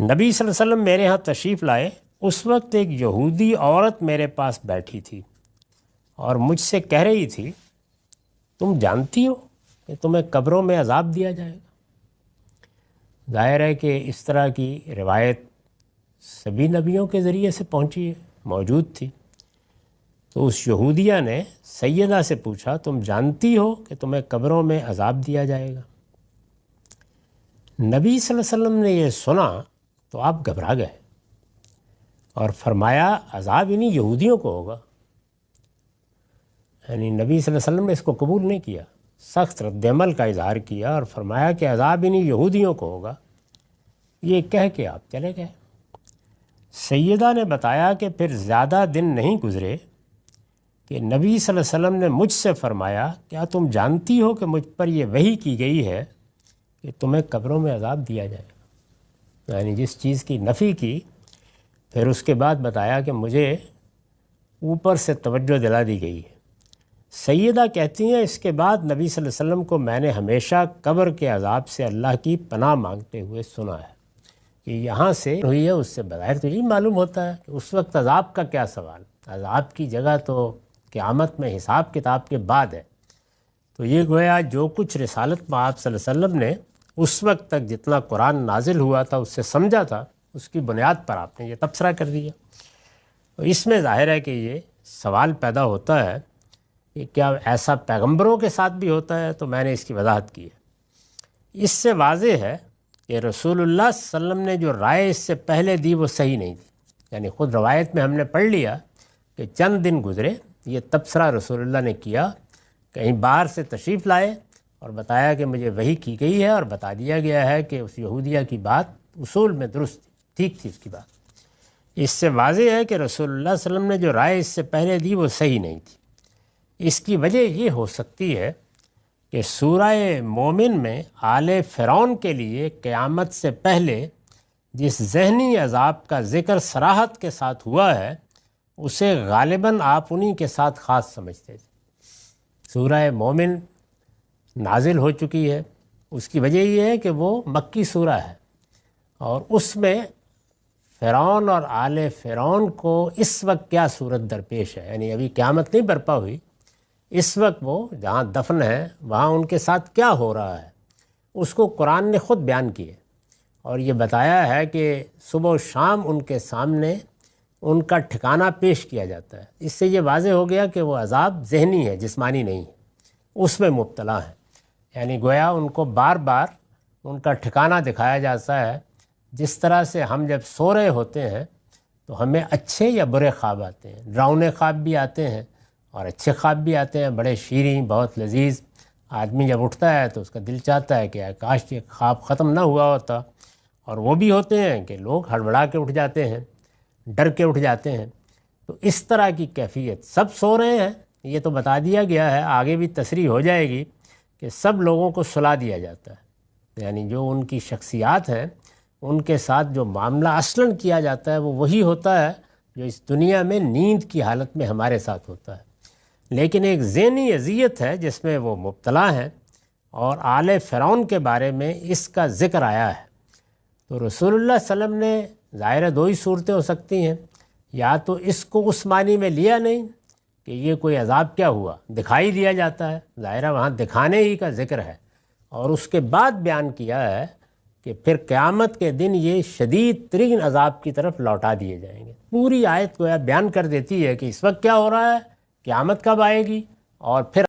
نبی صلی اللہ علیہ وسلم میرے ہاں تشریف لائے، اس وقت ایک یہودی عورت میرے پاس بیٹھی تھی اور مجھ سے کہہ رہی تھی، تم جانتی ہو کہ تمہیں قبروں میں عذاب دیا جائے گا۔ ظاہر ہے کہ اس طرح کی روایت سبھی نبیوں کے ذریعے سے پہنچی ہے، موجود تھی۔ تو اس یہودیہ نے سیدہ سے پوچھا، تم جانتی ہو کہ تمہیں قبروں میں عذاب دیا جائے گا؟ نبی صلی اللہ علیہ وسلم نے یہ سنا تو آپ گھبرا گئے اور فرمایا، عذاب انہیں یہودیوں کو ہوگا۔ یعنی نبی صلی اللہ علیہ وسلم نے اس کو قبول نہیں کیا، سخت رد عمل کا اظہار کیا اور فرمایا کہ عذاب انہیں یہودیوں کو ہوگا۔ یہ کہہ کے آپ چلے گئے۔ سیدہ نے بتایا کہ پھر زیادہ دن نہیں گزرے کہ نبی صلی اللہ علیہ وسلم نے مجھ سے فرمایا، کیا تم جانتی ہو کہ مجھ پر یہ وحی کی گئی ہے کہ تمہیں قبروں میں عذاب دیا جائے گا؟ یعنی جس چیز کی نفی کی، پھر اس کے بعد بتایا کہ مجھے اوپر سے توجہ دلا دی گئی ہے۔ سیدہ کہتی ہیں، اس کے بعد نبی صلی اللہ علیہ وسلم کو میں نے ہمیشہ قبر کے عذاب سے اللہ کی پناہ مانگتے ہوئے سنا ہے کہ یہاں سے ہوئی ہے۔ اس سے بظاہر تو یہی معلوم ہوتا ہے کہ اس وقت عذاب کا کیا سوال، عذاب کی جگہ تو قیامت میں حساب کتاب کے بعد ہے۔ تو یہ گویا جو کچھ رسالت میں آپ صلی اللہ علیہ وسلم نے اس وقت تک جتنا قرآن نازل ہوا تھا اس سے سمجھا تھا، اس کی بنیاد پر آپ نے یہ تبصرہ کر دیا۔ تو اس میں ظاہر ہے کہ یہ سوال پیدا ہوتا ہے کہ کیا ایسا پیغمبروں کے ساتھ بھی ہوتا ہے؟ تو میں نے اس کی وضاحت کی ہے۔ اس سے واضح ہے کہ رسول اللہ صلی اللہ علیہ وسلم نے جو رائے اس سے پہلے دی وہ صحیح نہیں تھی۔ یعنی خود روایت میں ہم نے پڑھ لیا کہ چند دن گزرے، یہ تبصرہ رسول اللہ نے کیا، کہیں باہر سے تشریف لائے اور بتایا کہ مجھے وحی کی گئی ہے اور بتا دیا گیا ہے کہ اس یہودیہ کی بات اصول میں درست تھی، ٹھیک تھی اس کی بات۔ اس سے واضح ہے کہ رسول اللہ صلی اللہ علیہ وسلم نے جو رائے اس سے پہلے دی وہ صحیح نہیں تھی۔ اس کی وجہ یہ ہو سکتی ہے کہ سورہ مومن میں آل فرعون کے لیے قیامت سے پہلے جس ذہنی عذاب کا ذکر صراحت کے ساتھ ہوا ہے، اسے غالباً آپ انہی کے ساتھ خاص سمجھتے تھے۔ سورہ مومن نازل ہو چکی ہے، اس کی وجہ یہ ہے کہ وہ مکی سورہ ہے اور اس میں فرعون اور آل فرعون کو اس وقت کیا صورت درپیش ہے، یعنی ابھی قیامت نہیں برپا ہوئی، اس وقت وہ جہاں دفن ہے وہاں ان کے ساتھ کیا ہو رہا ہے، اس کو قرآن نے خود بیان کیے اور یہ بتایا ہے کہ صبح و شام ان کے سامنے ان کا ٹھکانہ پیش کیا جاتا ہے۔ اس سے یہ واضح ہو گیا کہ وہ عذاب ذہنی ہے، جسمانی نہیں ہے، اس میں مبتلا ہے۔ یعنی گویا ان کو بار بار ان کا ٹھکانہ دکھایا جاتا ہے۔ جس طرح سے ہم جب سو رہے ہوتے ہیں تو ہمیں اچھے یا برے خواب آتے ہیں، ڈراؤنے خواب بھی آتے ہیں اور اچھے خواب بھی آتے ہیں، بڑے شیریں، بہت لذیذ۔ آدمی جب اٹھتا ہے تو اس کا دل چاہتا ہے کہ کاش یہ خواب ختم نہ ہوا ہوتا۔ اور وہ بھی ہوتے ہیں کہ لوگ ہڑبڑا کے اٹھ جاتے ہیں، ڈر کے اٹھ جاتے ہیں۔ تو اس طرح کی کیفیت، سب سو رہے ہیں یہ تو بتا دیا گیا ہے، آگے بھی تصریح ہو جائے گی کہ سب لوگوں کو سلا دیا جاتا ہے۔ یعنی جو ان کی شخصیات ہیں ان کے ساتھ جو معاملہ اصلاً کیا جاتا ہے وہ وہی ہوتا ہے جو اس دنیا میں نیند کی حالت میں ہمارے ساتھ ہوتا ہے۔ لیکن ایک ذہنی اذیت ہے جس میں وہ مبتلا ہیں، اور آل فرعون کے بارے میں اس کا ذکر آیا ہے۔ تو رسول اللہ صلی اللہ علیہ وسلم نے ظاہر دو ہی صورتیں ہو سکتی ہیں، یا تو اس کو اس معنی میں لیا نہیں کہ یہ کوئی عذاب کیا ہوا، دکھائی دیا جاتا ہے، ظاہر وہاں دکھانے ہی کا ذکر ہے، اور اس کے بعد بیان کیا ہے کہ پھر قیامت کے دن یہ شدید ترین عذاب کی طرف لوٹا دیے جائیں گے۔ پوری آیت کو بیان کر دیتی ہے کہ اس وقت کیا ہو رہا ہے، قیامت کب آئے گی، اور پھر